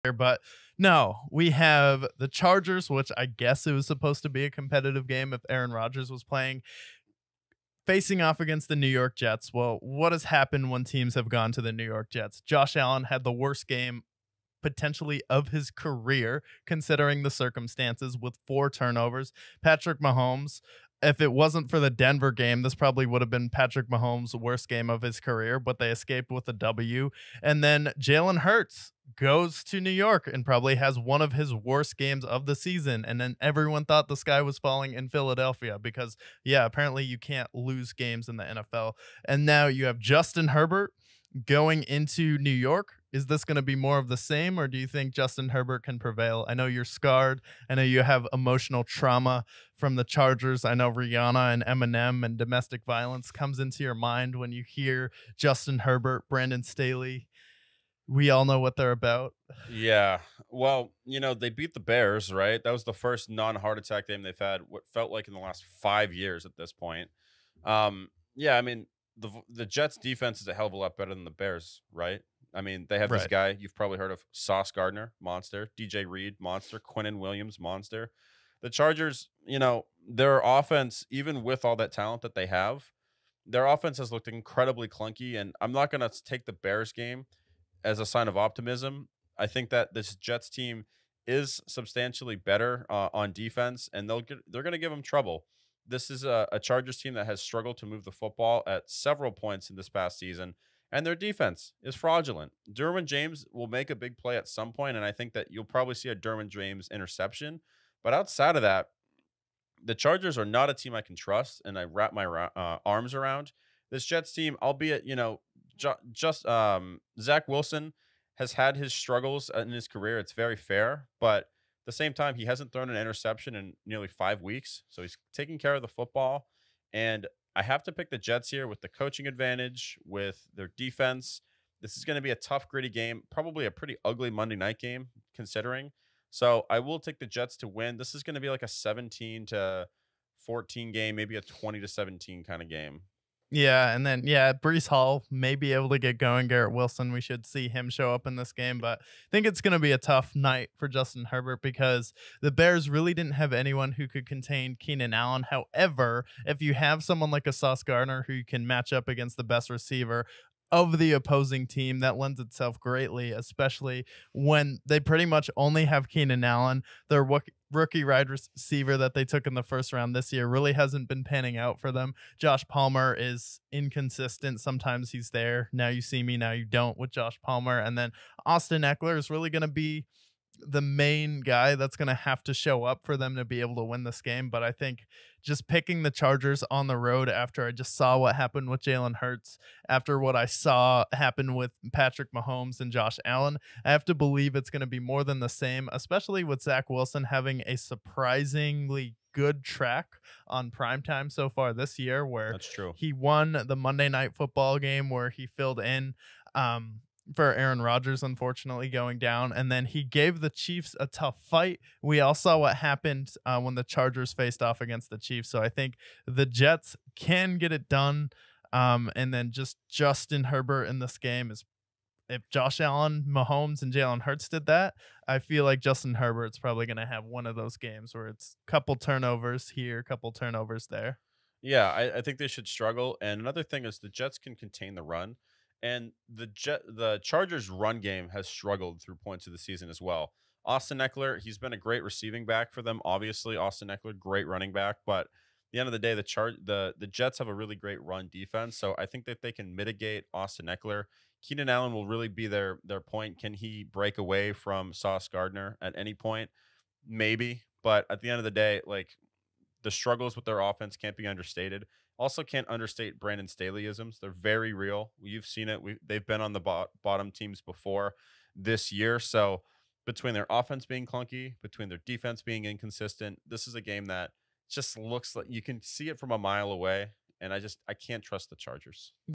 But no, we have the Chargers, which I guess it was supposed to be a competitive game if Aaron Rodgers was playing, facing off against the New York Jets. Well, what has happened when teams have gone to the New York Jets? Josh Allen had the worst game potentially of his career, considering the circumstances, with 4 turnovers. Patrick Mahomes, if it wasn't for the Denver game, this probably would have been Patrick Mahomes' worst game of his career, but they escaped with a W. And then Jalen Hurts goes to New York and probably has one of his worst games of the season. And then everyone thought the sky was falling in Philadelphia because, yeah, apparently you can't lose games in the NFL. And now you have Justin Herbert going into New York. Is this going to be more of the same, or do you think Justin Herbert can prevail? I know you're scarred. I know you have emotional trauma from the Chargers. I know Rihanna and Eminem and domestic violence comes into your mind when you hear Justin Herbert, Brandon Staley. We all know what they're about. Yeah. Well, they beat the Bears, right? That was the first non-heart attack game they've had what felt like in the last 5 years at this point. Yeah, I mean, the Jets defense is a hell of a lot better than the Bears, right? I mean, they have this Right. guy you've probably heard of, Sauce Gardner, monster, DJ Reed, monster, Quinnen Williams, monster. The Chargers, their offense, even with all that talent that they have, their offense has looked incredibly clunky. And I'm not going to take the Bears game as a sign of optimism. I think that this Jets team is substantially better on defense, and they're going to give them trouble. This is a Chargers team that has struggled to move the football at several points in this past season, and their defense is fraudulent. Derwin James will make a big play at some point, and I think that you'll probably see a Derwin James interception. But outside of that, the Chargers are not a team I can trust, and I wrap my arms around this Jets team. Albeit, just Zach Wilson has had his struggles in his career. It's very fair, but at the same time, he hasn't thrown an interception in nearly 5 weeks, so he's taking care of the football. And I have to pick the Jets here with the coaching advantage, with their defense. This is going to be a tough, gritty game, probably a pretty ugly Monday night game, considering. So I will take the Jets to win. This is going to be like a 17-14 game, maybe a 20-17 kind of game. Yeah, and then yeah, Brees Hall may be able to get going. Garrett Wilson, we should see him show up in this game, but I think it's going to be a tough night for Justin Herbert because the Bears really didn't have anyone who could contain Keenan Allen. However, if you have someone like a Sauce Gardner who can match up against the best receiver of the opposing team, that lends itself greatly, especially when they pretty much only have Keenan Allen. Their rookie wide receiver that they took in the first round this year really hasn't been panning out for them. Josh Palmer is inconsistent. Sometimes he's there. Now you see me, now you don't with Josh Palmer. And then Austin Eckler is really going to be the main guy that's going to have to show up for them to be able to win this game. But I think just picking the Chargers on the road after I just saw what happened with Jalen Hurts, after what I saw happen with Patrick Mahomes and Josh Allen, I have to believe it's going to be more than the same, especially with Zach Wilson having a surprisingly good track on primetime so far this year, where That's true. he won the Monday Night Football game where he filled in. For Aaron Rodgers, unfortunately, going down. And then he gave the Chiefs a tough fight. We all saw what happened when the Chargers faced off against the Chiefs. So I think the Jets can get it done. And then just Justin Herbert in this game is, if Josh Allen, Mahomes, and Jalen Hurts did that, I feel like Justin Herbert's probably going to have one of those games where it's a couple turnovers here, couple turnovers there. Yeah, I think they should struggle. And another thing is the Jets can contain the run, and the Chargers' run game has struggled through points of the season as well. Austin Eckler, he's been a great receiving back for them. Obviously, Austin Eckler, great running back, but at the end of the day, the Jets have a really great run defense. So I think that they can mitigate Austin Eckler. Keenan Allen will really be their point. Can he break away from Sauce Gardner at any point? Maybe, but at the end of the day, like, the struggles with their offense can't be understated. Also, can't understate Brandon Staleyisms. They're very real. You've seen it. They've been on the bottom teams before this year. So between their offense being clunky, between their defense being inconsistent, this is a game that just looks like you can see it from a mile away. And I can't trust the Chargers.